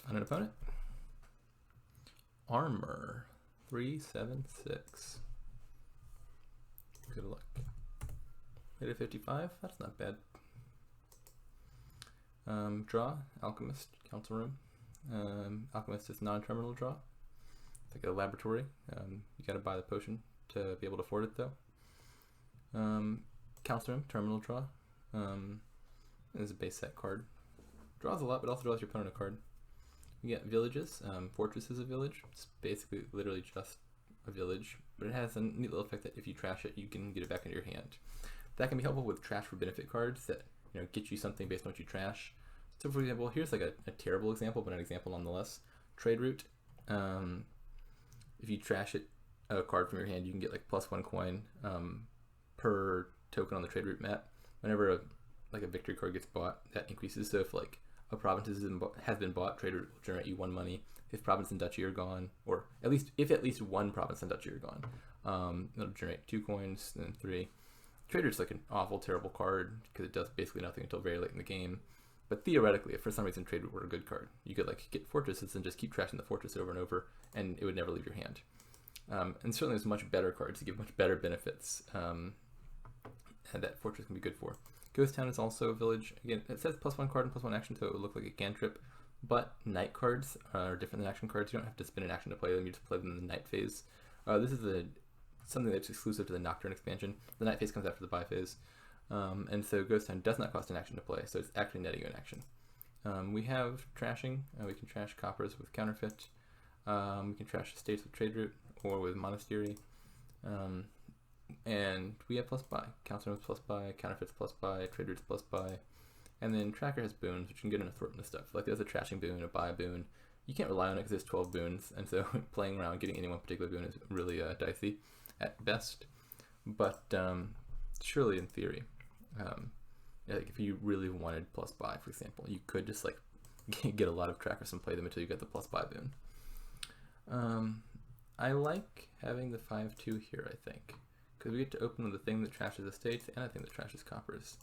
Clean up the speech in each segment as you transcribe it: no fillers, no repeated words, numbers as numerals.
On an opponent. Armor 376. Good luck. Hit a 55. That's not bad. Draw. Alchemist. Council Room. Alchemist is non-terminal draw. It's like a laboratory. You gotta buy the potion to be able to afford it though. Council Room. Terminal draw. Is a base set card. Draws a lot, but also draws your opponent a card. You get villages. Fortress is a village. It's basically literally just a village, but it has a neat little effect that if you trash it, you can get it back into your hand. That can be helpful with trash for benefit cards that get you something based on what you trash. So for example, here's like a terrible example, but an example nonetheless. Trade route. If you trash it, a card from your hand, you can get like +1 coin per token on the trade route map. Whenever a victory card gets bought, that increases. So if like a province has been bought, trade route will generate you 1 money. If province and duchy are gone, or if at least 1 province and duchy are gone, it'll generate 2 coins, then 3. Trade route's like an awful, terrible card because it does basically nothing until very late in the game. But theoretically, if for some reason trade route were a good card, you could like get fortresses and just keep trashing the fortress over and over, and it would never leave your hand. And certainly there's much better cards to give much better benefits, and that fortress can be good for. Ghost Town is also a village. Again, it says +1 card and +1 action, so it would look like a cantrip. But night cards are different than action cards. You don't have to spend an action to play them. You just play them in the night phase. This is something that's exclusive to the Nocturne expansion. The night phase comes after the buy phase. And so Ghost Town does not cost an action to play, so it's actually netting you an action. We have trashing. We can trash coppers with counterfeit. We can trash estates with trade route or with monastery. And we have +buy. Council Room's +buy, counterfeit's +buy, trade route's +buy. And then Tracker has boons, which you can get an assortment of stuff. Like there's a trashing boon, a buy boon. You can't rely on it because there's 12 boons, and so playing around getting any one particular boon is really dicey at best. But surely in theory, like if you really wanted +buy, for example, you could just like get a lot of trackers and play them until you get the +buy boon. I like having the 5/2 here, I think, because we get to open with the thing that trashes estates and a thing that trashes coppers.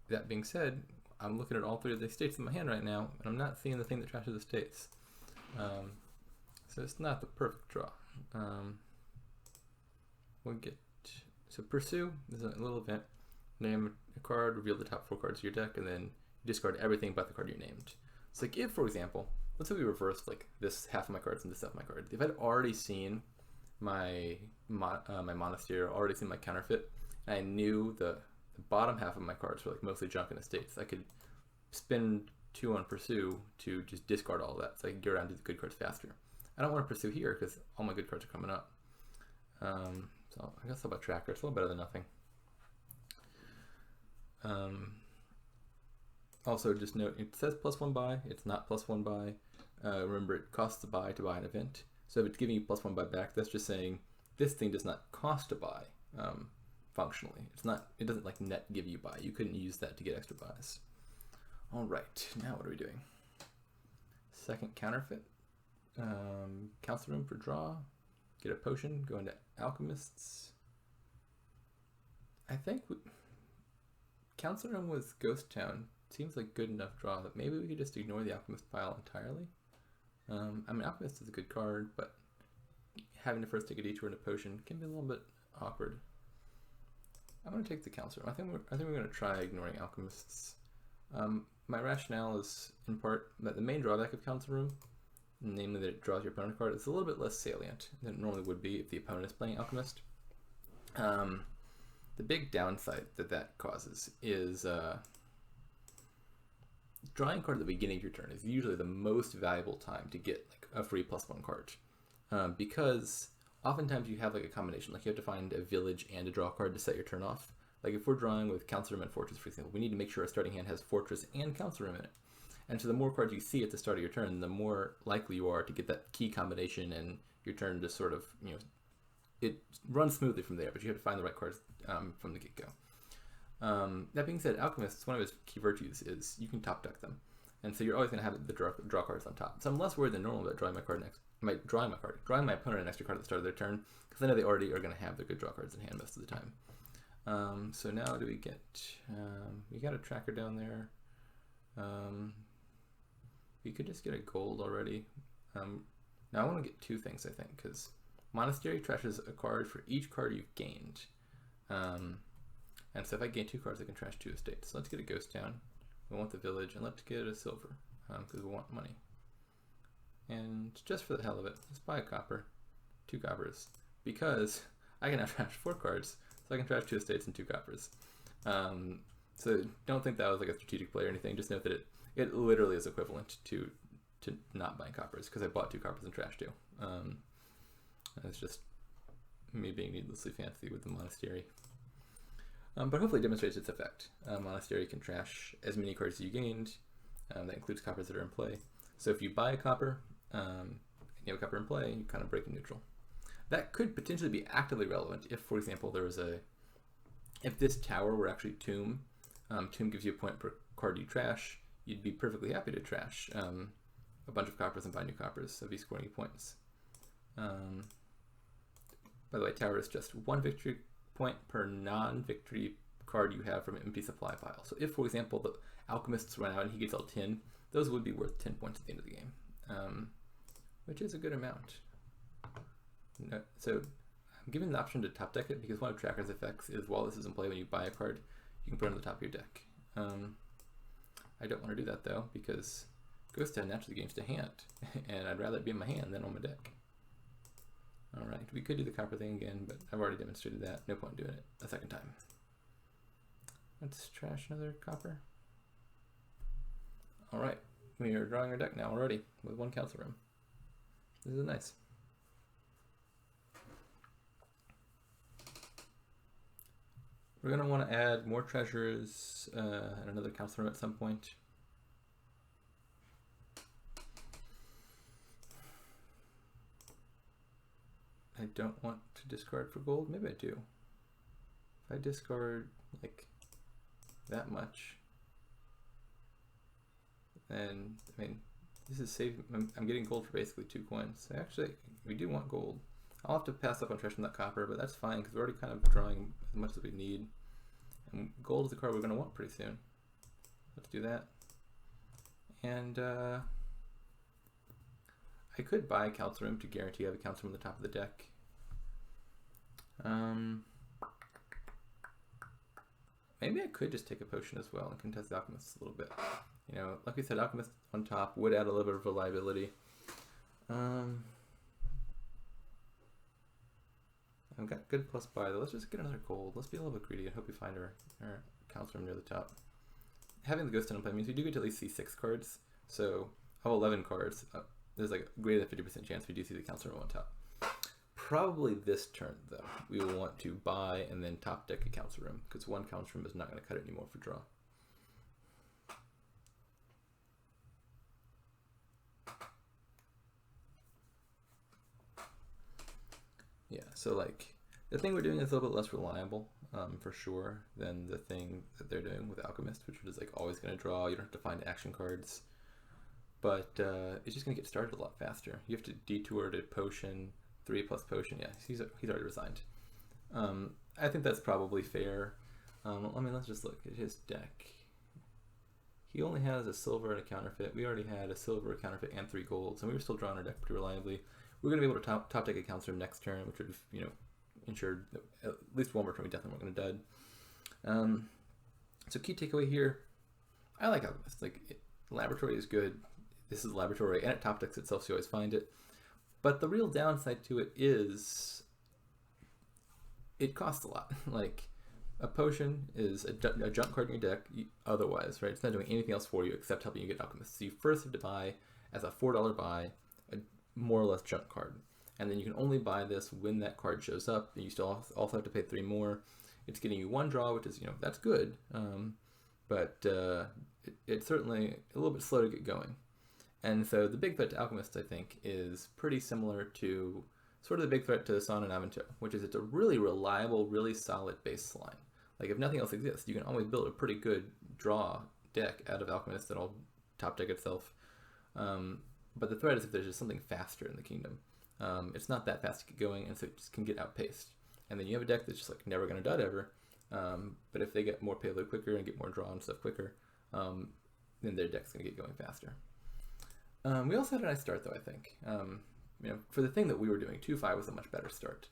That being said, I'm looking at all 3 of the estates in my hand right now, and I'm not seeing the thing that trashes estates. So it's not the perfect draw. So Pursue is a little event. Name a card, reveal the top 4 cards of your deck, and then you discard everything but the card you named. So like if, for example, let's say we reversed like this half of my cards and this half of my cards. If I'd already seen my monastery, or already seen my counterfeit, and I knew the bottom half of my cards were like mostly junk and estates, I could spend 2 on Pursue to just discard all of that so I can get around to the good cards faster. I don't want to Pursue here because all my good cards are coming up. So I guess I'll about Tracker. It's a little better than nothing. Also, just note, it says +1 buy. It's not +1 buy. Remember, it costs a buy to buy an event. So if it's giving you +1 buy back, that's just saying this thing does not cost a buy functionally. It doesn't like net give you buy. You couldn't use that to get extra buys. All right, now what are we doing? Second counterfeit. Council Room for draw. Get a potion. Go into Alchemists. I think Council Room with Ghost Town seems like good enough draw that maybe we could just ignore the Alchemist pile entirely. I mean, Alchemist is a good card, but having to first take a detour into potion can be a little bit awkward. I'm going to take the Council Room. I think we're going to try ignoring Alchemists. My rationale is in part that the main drawback of Council Room, namely that it draws your opponent card, is a little bit less salient than it normally would be if the opponent is playing Alchemist. The big downside that causes is drawing a card at the beginning of your turn is usually the most valuable time to get like a free +1 card, because oftentimes you have like a combination, like you have to find a village and a draw card to set your turn off. Like if we're drawing with Council Room and Fortress, for example, we need to make sure our starting hand has Fortress and Council Room in it. And so the more cards you see at the start of your turn, the more likely you are to get that key combination, and your turn just sort of, it runs smoothly from there, but you have to find the right cards from the get-go. That being said, Alchemist, one of his key virtues is you can top deck them. And so you're always going to have the draw cards on top. So I'm less worried than normal about drawing my opponent an extra card at the start of their turn, because I know they already are going to have their good draw cards in hand most of the time. So now do we get, we got a tracker down there. we could just get a gold already. Now I want to get two things, I think, because Monastery trashes a card for each card you've gained. And so if I gain 2 cards, I can trash 2 estates. So let's get a Ghost Town. We want the village, and let's get a silver, because we want money. And just for the hell of it, let's buy a copper, 2 coppers, because I can now trash 4 cards, so I can trash 2 estates and 2 coppers. So don't think that was like a strategic play or anything. Just note that it literally is equivalent to not buying coppers, because I bought 2 coppers and trashed 2. It's just me being needlessly fancy with the Monastery. But hopefully it demonstrates its effect. Monastery can trash as many cards as you gained. That includes coppers that are in play. So if you buy a copper, and you have a copper in play, you kind of break neutral. That could potentially be actively relevant if, for example, if this tower were actually Tomb. Tomb gives you a point per card you trash. You'd be perfectly happy to trash a bunch of coppers and buy new coppers, so be scoring you points. By the way, tower is just 1 victory point per non-victory card you have from an empty supply pile. So if, for example, the Alchemists run out and he gets all 10, those would be worth 10 points at the end of the game, which is a good amount. No, so I'm given the option to top deck it because one of Tracker's effects is while this is in play, when you buy a card, you can put it on the top of your deck. I don't want to do that though, because Ghost Town naturally gains to hand, and I'd rather it be in my hand than on my deck. Alright, we could do the copper thing again, but I've already demonstrated that. No point in doing it a second time. Let's trash another copper. Alright, we are drawing our deck now already with 1 council room. This is nice. We're going to want to add more treasures and another council room at some point. I don't want to discard for gold. Maybe I do. If I discard like that much, then I mean this is saving. I'm getting gold for basically 2 coins. So actually, we do want gold. I'll have to pass up on trashing that copper, but that's fine because we're already kind of drawing as much as we need. And gold is the card we're going to want pretty soon. Let's do that. And I could buy a council room to guarantee I have a council room on the top of the deck. Maybe I could just take a potion as well and contest the Alchemist a little bit. You know, like we said, Alchemist on top would add a little bit of reliability. I've got good plus buy though. Let's just get another gold. Let's be a little bit greedy and hope we find our council room near the top. Having the Ghost Town in play means we do get to at least see 6 cards. So, of 11 cards, there's like a greater than 50% chance we do see the council room on top. Probably this turn though, we will want to buy and then top deck a council room, because 1 council room is not going to cut it anymore for draw. Yeah, so like the thing we're doing is a little bit less reliable for sure than the thing that they're doing with Alchemist, which is like always going to draw. You don't have to find action cards, but it's just going to get started a lot faster. You have to detour to potion, 3 plus potion. Yeah, he's already resigned. I think that's probably fair. Let's just look at his deck. He only has a silver and a counterfeit. We already had a silver, a counterfeit, and 3 golds, and we were still drawing our deck pretty reliably. We're going to be able to top deck a council room next turn, which would have, you know, ensured that at least 1 more turn we definitely weren't going to dud. So key takeaway here, I like Alchemist. Like, Laboratory is good. This is Laboratory, and it top decks itself, so you always find it. But the real downside to it is it costs a lot. Like, a potion is a junk card in your deck otherwise, right? It's not doing anything else for you except helping you get Alchemist. So you first have to buy, as a $4 buy, a more or less junk card. And then you can only buy this when that card shows up. And you still also have to pay 3 more. It's getting you 1 draw, which is, you know, that's good. But it's certainly a little bit slow to get going. And so the big threat to Alchemist, I think, is pretty similar to sort of the big threat to Son and Avento, which is it's a really reliable, really solid baseline. Like, if nothing else exists, you can always build a pretty good draw deck out of Alchemist that'll top deck itself. But the threat is if there's just something faster in the kingdom. It's not that fast to get going, and so it just can get outpaced. And then you have a deck that's just like never going to dud ever. But if they get more payload quicker and get more draw and stuff quicker, then their deck's going to get going faster. We also had a nice start though. I think for the thing that we were doing, 2-5 was a much better start.